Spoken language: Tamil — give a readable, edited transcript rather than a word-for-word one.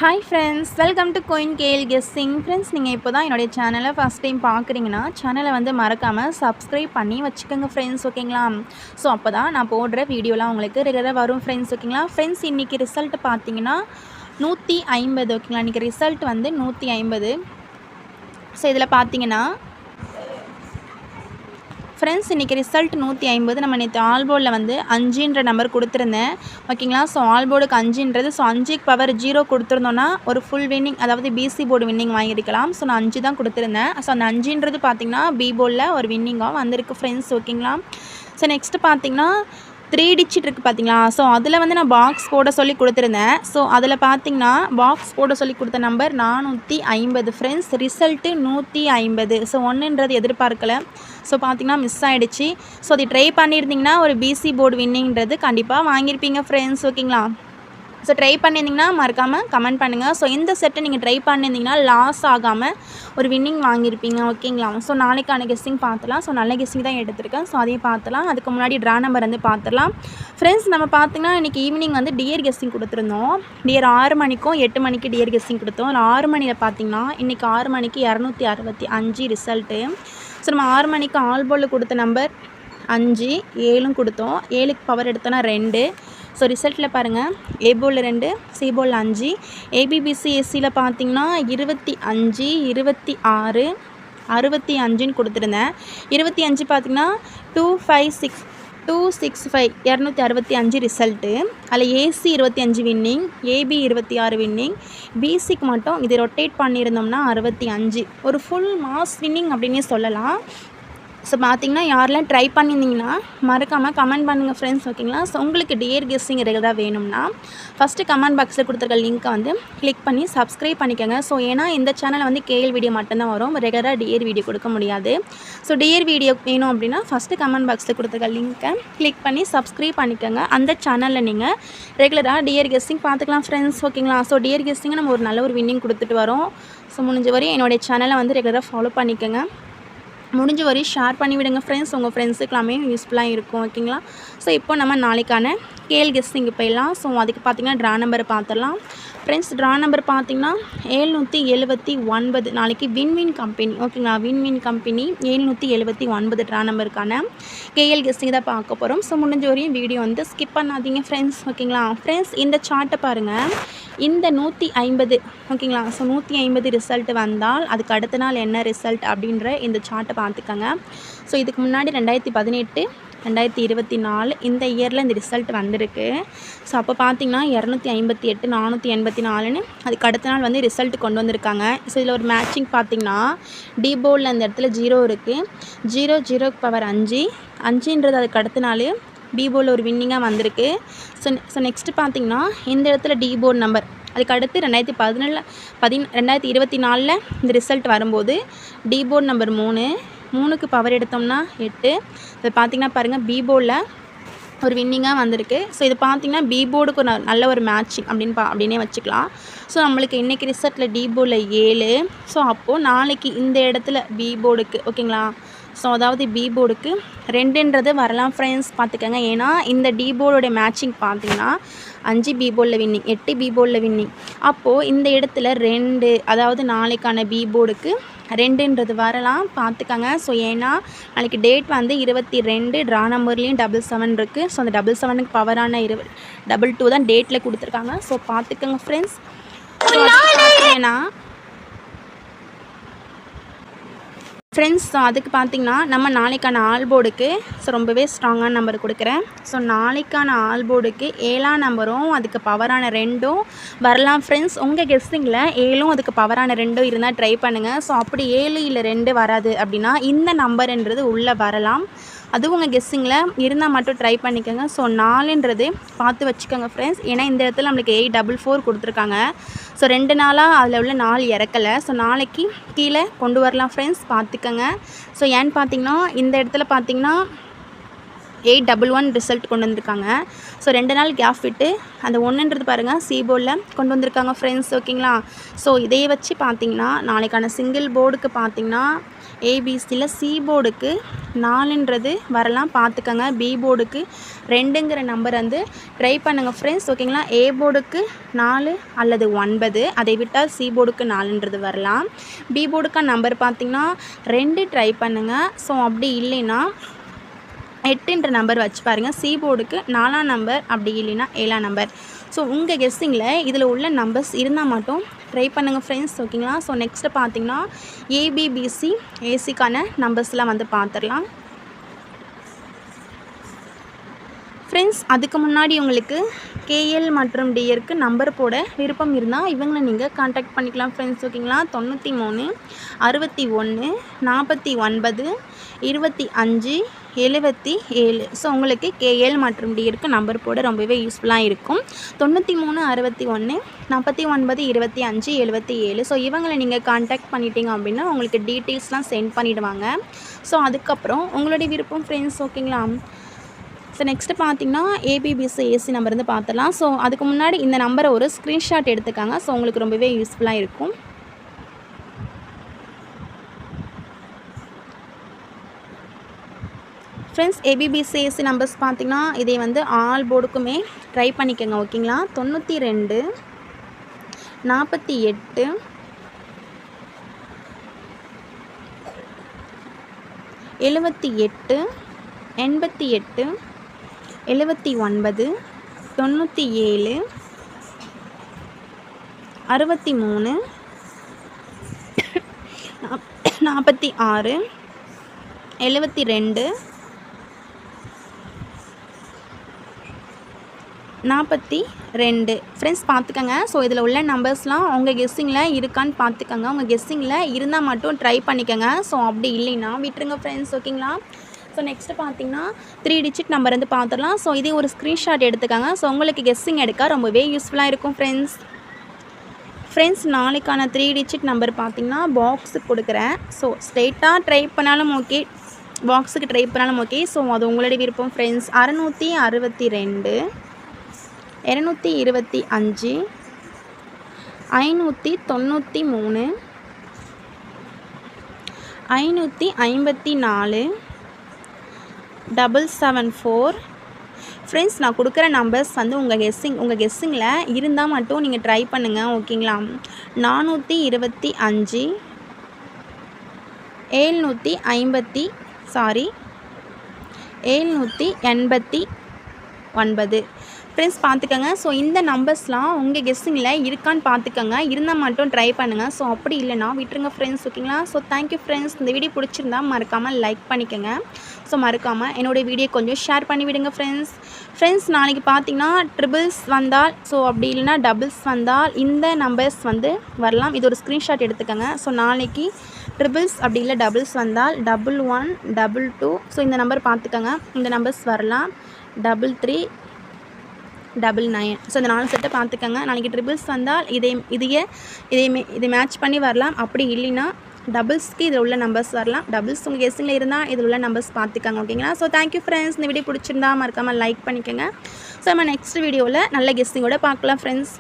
Hi friends, welcome to going KL guessing. Friends, நீங்கள் இப்போ தான் என்னுடைய சேனலை ஃபஸ்ட் டைம் பார்க்குறீங்கன்னா சேனலை வந்து மறக்காமல் சப்ஸ்கிரைப் பண்ணி வச்சுக்கோங்க ஃப்ரெண்ட்ஸ், ஓகேங்களா? ஸோ அப்போ தான் நான் போடுற வீடியோலாம் உங்களுக்கு ரெகுலராக வரும் ஃப்ரெண்ட்ஸ், ஓகேங்களா? ஃப்ரெண்ட்ஸ், இன்றைக்கி ரிசல்ட் பார்த்தீங்கன்னா 150, ஓகேங்களா? இன்றைக்கி ரிசல்ட் வந்து 150. ஸோ இதில் பார்த்தீங்கன்னா ஃப்ரெண்ட்ஸ், இன்றைக்கி ரிசல்ட் 150. நம்ம நேற்று ஆல்போர்டில் வந்து 5ன்ற நம்பர் கொடுத்துருந்தேன், ஓகேங்களா? ஸோ ஆல்போர்டுக்கு 5ன்றது, ஸோ 5க்கு பவர் 0 கொடுத்துருந்தோன்னா ஒரு ஃபுல் வின்னிங், அதாவது பிசி போர்டு வின்னிங் வாங்கியிருக்கலாம். ஸோ நான் 5 தான் கொடுத்துருந்தேன். ஸோ அந்த 5ன்றது பார்த்திங்கன்னா பி போர்டில் ஒரு வின்னிங்காக வந்திருக்கு ஃப்ரெண்ட்ஸ், ஓகேங்களா? ஸோ நெக்ஸ்ட்டு பார்த்திங்கன்னா 3 டிஜிட் இருக்குது பார்த்தீங்களா? ஸோ அதில் வந்து நான் பாக்ஸ் போட சொல்லி கொடுத்துருந்தேன். ஸோ அதில் பார்த்திங்கன்னா பாக்ஸ் போட சொல்லி கொடுத்த நம்பர் 450 ஃப்ரெண்ட்ஸ். ரிசல்ட்டு 150. ஸோ 1ன்றது எதிர்பார்க்கலை. ஸோ பார்த்திங்கன்னா மிஸ் ஆகிடுச்சு. ஸோ அதை ட்ரை பண்ணியிருந்திங்கன்னா ஒரு பிசி போர்டு வின்னிங்கிறது கண்டிப்பாக வாங்கியிருப்பீங்க ஃப்ரெண்ட்ஸ், ஓகேங்களா? ஸோ ட்ரை பண்ணியிருந்திங்கன்னா மறக்காமல் கமெண்ட் பண்ணுங்கள். ஸோ இந்த செட்டை நீங்கள் ட்ரை பண்ணியிருந்திங்கன்னா லாஸ் ஆகாமல் ஒரு வின்னிங் வாங்கியிருப்பீங்க, ஓகேங்களா? ஸோ நாளைக்கான கெஸ்ஸிங் பார்த்துலாம். ஸோ நல்ல கெஸ்ஸிங் தான் எடுத்திருக்கேன். ஸோ அதையும் பார்த்துலாம். அதுக்கு முன்னாடி ட்ரா நம்பர் வந்து பார்த்துலாம் ஃப்ரெண்ட்ஸ். நம்ம பார்த்திங்கன்னா இன்றைக்கி ஈவினிங் வந்து டியர் கெஸ்ஸிங் கொடுத்துருந்தோம். டியர் 6 மணிக்கும் 8 மணிக்கு டியர் கெஸ்ஸிங் கொடுத்தோம். 6 மணியில் பார்த்திங்கன்னா இன்றைக்கி 6 மணிக்கு 265 ரிசல்ட்டு. ஸோ நம்ம 6 மணிக்கு ஆல்போர்டில் கொடுத்த நம்பர் 5, 7 கொடுத்தோம். 7க்கு பவர் எடுத்தோன்னா 2. ஸோ ரிசல்ட்டில் பாருங்கள், ஏ போர்டில் 2, சி போர்டில் 5. ஏபிபிசி எஸ்சியில் பார்த்திங்கன்னா 25, 26, 65ன்னு கொடுத்துருந்தேன். 25 பார்த்திங்கன்னா 256, 265, 265 ரிசல்ட்டு. அதில் ஏசி 25 வின்னிங், ஏபி 26 வின்னிங், பிசிக்கு மட்டும் இது ரொட்டேட் பண்ணியிருந்தோம்னா 65, ஒரு ஃபுல் மாஸ் வின்னிங் அப்படின்னே சொல்லலாம். ஸோ பார்த்திங்கன்னா யாரெல்லாம் ட்ரை பண்ணியிருந்தீங்கன்னா மறக்காமல் கமெண்ட் பண்ணுங்கள் ஃப்ரெண்ட்ஸ், ஓகேங்களா? ஸோ உங்களுக்கு டியர் கெஸ்ஸிங் ரெகுலராக வேணும்னா ஃபஸ்ட்டு கமெண்ட் பாக்ஸில் கொடுத்துருக்க லிங்க்கை வந்து கிளிக் பண்ணி சப்ஸ்கிரைப் பண்ணிக்கோங்க. ஸோ ஏன்னா இந்த சேனலில் வந்து கேஎல் வீடியோ மட்டும்தான் வரும், ரெகுலராக டியர் வீடியோ கொடுக்க முடியாது. ஸோ டியர் வீடியோ வேணும் அப்படின்னா ஃபஸ்ட்டு கமெண்ட் பாக்ஸில் கொடுத்துருக்க லிங்க்கை கிளிக் பண்ணி சப்ஸ்கிரைப் பண்ணிக்கோங்க. அந்த சேனலில் நீங்கள் ரெகுலராக டியர் கெஸ்ஸிங் பார்த்துக்கலாம் ஃப்ரெண்ட்ஸ், ஓகேங்களா? ஸோ டியர் கெஸ்ஸிங்கை நம்ம ஒரு நல்ல ஒரு வின்னிங் கொடுத்துட்டு வரோம். ஸோ முடிஞ்ச வரையும் என்னுடைய சேனலை வந்து ரெகுலராக ஃபாலோ பண்ணிக்கோங்க. முடிஞ்ச வரையும் ஷேர் பண்ணிவிடுங்க ஃப்ரெண்ட்ஸ், உங்கள் ஃப்ரெண்ட்ஸுக்கெல்லாமே யூஸ்ஃபுல்லாக இருக்கும், ஓகேங்களா? ஸோ இப்போ நம்ம நாளைக்கான கேஎல் கெஸ்ஸிங்கு போயிடலாம். ஸோ அதுக்கு பார்த்திங்கன்னா ட்ரா நம்பரை பார்த்துடலாம் ஃப்ரெண்ட்ஸ். ட்ரா நம்பர் பார்த்திங்கன்னா 779. நாளைக்கு வின்வின் கம்பெனி, ஓகேங்களா? வின்வின் கம்பெனி 779 ட்ரா நம்பருக்கான கேஎல் கெஸ்ஸிங் தான் பார்க்க போகிறோம். ஸோ முடிஞ்ச வரையும் வீடியோ வந்து ஸ்கிப் பண்ணாதீங்க ஃப்ரெண்ட்ஸ், ஓகேங்களா? ஃப்ரெண்ட்ஸ், இந்த சார்ட்டை பாருங்கள். இந்த 150, ஓகேங்களா? ஸோ 150 ரிசல்ட் வந்தால் அதுக்கு அடுத்த நாள் என்ன ரிசல்ட் அப்படின்ற இந்த சார்ட்டை பார்த்துக்கோங்க. ஸோ இதுக்கு முன்னாடி 2018, 2024 இந்த இயரில் இந்த ரிசல்ட் வந்திருக்கு. ஸோ அப்போ பார்த்திங்கன்னா 258, 484ன்னு அதுக்கு அடுத்த நாள் வந்து ரிசல்ட் கொண்டு வந்திருக்காங்க. ஸோ இதில் ஒரு மேட்சிங் பார்த்திங்கன்னா டி போர்டில் அந்த இடத்துல 0 இருக்குது. 0க்கு பவர் 5, 5ன்றது அதுக்கு அடுத்த நாள் பி போர்டில் ஒரு வின்னிங்காக வந்திருக்கு. ஸோ நெக்ஸ்ட்டு பார்த்திங்கன்னா இந்த இடத்துல டி போர்டு நம்பர் அதுக்கு அடுத்து 2024 இந்த ரிசல்ட் வரும்போது டி போர்டு நம்பர் 3க்கு பவர் எடுத்தோம்னா 8. இது பார்த்திங்கன்னா பாருங்கள், பி போர்டில் ஒரு வின்னிங்காக வந்திருக்கு. ஸோ இது பார்த்திங்கன்னா பி போர்டுக்கு ஒரு நல்ல ஒரு மேட்சிங் அப்படின்னே வச்சுக்கலாம். ஸோ நம்மளுக்கு இன்றைக்கி ரிசல்ட்டில் டி போர்டில் 7. ஸோ அப்போது நாளைக்கு இந்த இடத்துல பி போர்டுக்கு, ஓகேங்களா? ஸோ அதாவது பி போர்டுக்கு 2ன்றது வரலாம் ஃப்ரெண்ட்ஸ், பார்த்துக்கோங்க. ஏன்னா இந்த டி போர்டோடைய மேட்சிங் பார்த்திங்கன்னா 5 பி போர்டில் வின்னிங், 8 பி போர்டில் வின்னிங். அப்போது இந்த இடத்துல 2, அதாவது நாளைக்கான பி போர்டுக்கு 2ன்றது வரலாம், பார்த்துக்கோங்க. ஸோ ஏன்னா நாளைக்கு டேட் வந்து 22, ட்ரா நம்பர்லேயும் 77 இருக்குது. ஸோ அந்த 77க்கு பவரான 22 தான் டேட்டில் கொடுத்துருக்காங்க. ஸோ பார்த்துக்கோங்க ஃப்ரெண்ட்ஸ். ஸோ பார்த்தீங்கன்னா ஃப்ரெண்ட்ஸ், ஸோ அதுக்கு பார்த்திங்கன்னா நம்ம நாளைக்கான ஆல்போர்டுக்கு ஸோ ரொம்பவே ஸ்ட்ராங்கான நம்பர் கொடுக்குறேன். ஸோ நாளைக்கான ஆல்போர்டுக்கு 7ஆம் நம்பரும் அதுக்கு பவரான 2ம் வரலாம் ஃப்ரெண்ட்ஸ். உங்கள் கெஸ்ஸிங்கில் 7ம் அதுக்கு பவரான 2ம் இருந்தால் ட்ரை பண்ணுங்கள். ஸோ அப்படி 7 இல்லை 2 வராது அப்படின்னா இந்த நம்பர்ன்றது உள்ளே வரலாம். அதுவும் உங்கள் கெஸ்ஸிங்கில் இருந்தால் மட்டும் ட்ரை பண்ணிக்கோங்க. ஸோ 4ன்றது பார்த்து வச்சுக்கோங்க ஃப்ரெண்ட்ஸ். ஏன்னா இந்த இடத்துல நம்மளுக்கு 844 கொடுத்துருக்காங்க. ஸோ 2 நாளாக அதில் உள்ள 4 இறக்கலை. ஸோ நாளைக்கு கீழே கொண்டு வரலாம் ஃப்ரெண்ட்ஸ், பார்த்துக்கோங்க. ஸோ ஏன்னு பார்த்திங்கன்னா இந்த இடத்துல பார்த்திங்கன்னா 811 ரிசல்ட் கொண்டு வந்திருக்காங்க. ஸோ 2 நாள் கேப் விட்டு அந்த 1ன்றது பாருங்கள் சி போர்டில் கொண்டு வந்திருக்காங்க ஃப்ரெண்ட்ஸ், ஓகேங்களா? ஸோ இதையை வச்சு பார்த்திங்கன்னா நாளைக்கான சிங்கிள் போர்டுக்கு பார்த்திங்கன்னா ஏபிசியில் சி போர்டுக்கு 4ன்றது வரலாம் பார்த்துக்கோங்க. பி போர்டுக்கு 2ங்கிற நம்பர் வந்து ட்ரை பண்ணுங்கள் ஃப்ரெண்ட்ஸ். ஓகேங்களா. ஏ போர்டுக்கு 4 அல்லது 9, அதை விட்டால் சி போர்டுக்கு 4ன்றது வரலாம். பி போர்டுக்கான நம்பர் பார்த்திங்கன்னா 2 ட்ரை பண்ணுங்கள். ஸோ அப்படி இல்லைன்னா 8ன்ற நம்பர் வச்சு பாருங்கள். சி போர்டுக்கு 4ஆம் நம்பர், அப்படி இல்லைன்னா 7ஆம் நம்பர். ஸோ உங்கள் கெஸ்ஸிங்கில் இதில் உள்ள நம்பர்ஸ் இருந்தால் மட்டும் ட்ரை பண்ணுங்கள் ஃப்ரெண்ட்ஸ். ஓகேங்களா. ஸோ நெக்ஸ்ட்டு பார்த்திங்கன்னா ஏபிபிசி ஏசிக்கான நம்பர்ஸ்லாம் வந்து பார்த்துடலாம் ஃப்ரெண்ட்ஸ். அதுக்கு முன்னாடி உங்களுக்கு கேஎல் மற்றும் டிஎருக்கு நம்பர் போட விருப்பம் இருந்தால் இவங்களை நீங்கள் கான்டாக்ட் பண்ணிக்கலாம் ஃப்ரெண்ட்ஸ். ஓகேங்களா. 93 61 49 25 77. ஸோ உங்களுக்கு கேஎல் மற்றும் டிஎருக்கு நம்பர் போட ரொம்பவே யூஸ்ஃபுல்லாக இருக்கும். 93 61 49 25 77. ஸோ இவங்களை நீங்கள் கான்டாக்ட் பண்ணிட்டீங்க அப்படின்னா உங்களுக்கு டீட்டெயில்ஸ்லாம் சென்ட் பண்ணிவிடுவாங்க. ஸோ அதுக்கப்புறம் உங்களுடைய விருப்பம் ஃப்ரெண்ட்ஸ். ஓகேங்களா. ஸோ நெக்ஸ்ட்டு பார்த்திங்கன்னா ஏபிபிசி ஏசி நம்பர் வந்து பார்த்துடலாம். ஸோ அதுக்கு முன்னாடி இந்த நம்பரை ஒரு ஸ்க்ரீன்ஷாட் எடுத்துக்காங்க. ஸோ உங்களுக்கு ரொம்பவே யூஸ்ஃபுல்லாக இருக்கும். ஃப்ரெண்ட்ஸ் ஏபிபிசி ஏசி நம்பர்ஸ் பார்த்திங்கன்னா இதை வந்து ஆல் போர்டுக்குமே ட்ரை பண்ணிக்கோங்க. ஓகேங்களா. 92 48 78 88 79 97 63 46 72 42. ஃப்ரெண்ட்ஸ் பார்த்துக்கோங்க. ஸோ இதில் உள்ள நம்பர்ஸ்லாம் உங்கள் கெஸ்ஸிங்கில் இருக்கான்னு பார்த்துக்கோங்க. உங்கள் கெஸ்ஸிங்கில் இருந்தால் மட்டும் ட்ரை பண்ணிக்கோங்க. ஸோ அப்படி இல்லைன்னா விட்டுருங்க ஃப்ரெண்ட்ஸ். ஓகேங்களா. ஸோ நெக்ஸ்ட்டு பார்த்திங்கன்னா 3 டிஜிட் நம்பர் வந்து பார்த்துடலாம். ஸோ இதே ஒரு ஸ்க்ரீன்ஷாட் எடுத்துக்காங்க. ஸோ உங்களுக்கு கெஸ்ஸிங் எடுக்க ரொம்பவே யூஸ்ஃபுல்லாக இருக்கும் ஃப்ரெண்ட்ஸ். நாளைக்கான 3 டிஜிட் நம்பர் பார்த்திங்கன்னா பாக்ஸுக்கு கொடுக்குறேன். ஸோ ஸ்ட்ரெயிட்டாக ட்ரை பண்ணாலும் ஓகே, பாக்ஸுக்கு ட்ரை பண்ணாலும் ஓகே. ஸோ அது உங்களுடைய விருப்பம் ஃப்ரெண்ட்ஸ். 662 225 593 554 774. ஃப்ரெண்ட்ஸ் நான் கொடுக்குற நம்பர்ஸ் வந்து உங்கள் கெஸ்ஸிங்கில் இருந்தால் மட்டும் நீங்கள் ட்ரை பண்ணுங்கள். ஓகேங்களா. 425 789. ஃப்ரெண்ட்ஸ் பார்த்துக்கோங்க. ஸோ இந்த நம்பர்ஸ்லாம் உங்கள் கெஸ்ஸிங்கில் இருக்கான்னு பார்த்துக்கோங்க. இருந்தால் மட்டும் ட்ரை பண்ணுங்கள். ஸோ அப்படி இல்லைனா விட்டுருங்க ஃப்ரெண்ட்ஸ். ஓகேங்களா. So thank you friends. இந்த வீடியோ பிடிச்சிருந்தா மறக்காமல் லைக் பண்ணிக்கோங்க. ஸோ மறக்காமல் என்னோடய வீடியோ கொஞ்சம் ஷேர் பண்ணி விடுங்க ஃப்ரெண்ட்ஸ். நாளைக்கு பார்த்தீங்கன்னா ட்ரிபிள்ஸ் வந்தால், ஸோ அப்படி இல்லைனா டபுள்ஸ் வந்தால் இந்த நம்பர்ஸ் வந்து வரலாம். இது ஒரு ஸ்க்ரீன்ஷாட் எடுத்துக்கோங்க. ஸோ நாளைக்கு ட்ரிபிள்ஸ் அப்படி இல்லை டபுள்ஸ் வந்தால் 11 22. ஸோ இந்த நம்பர் பார்த்துக்கோங்க. இந்த நம்பர்ஸ் வரலாம். 33 99. ஸோ இந்த 4 செட்டை பார்த்துக்கோங்க. நாளைக்கு ட்ரிபிள்ஸ் வந்தால் இதை மேட்ச் பண்ணி வரலாம். அப்படி இல்லைன்னா டபுள்ஸ்க்கு இதில் உள்ள நம்பர்ஸ் வரலாம். டபுள்ஸ் உங்கள் கெஸ்ஸிங்கில் இருந்தால் இதில் உள்ள நம்பர்ஸ் பார்த்துக்கோங்க. ஓகேங்களா. So thank you friends. இந்த வீடியோ பிடிச்சிருந்தா மறக்காமல் லைக் பண்ணிக்கோங்க. ஸோ நம்ம நெக்ஸ்ட் வீடியோவில் நல்ல கெஸ்ஸிங்கோட பார்க்கலாம் ஃப்ரெண்ட்ஸ்.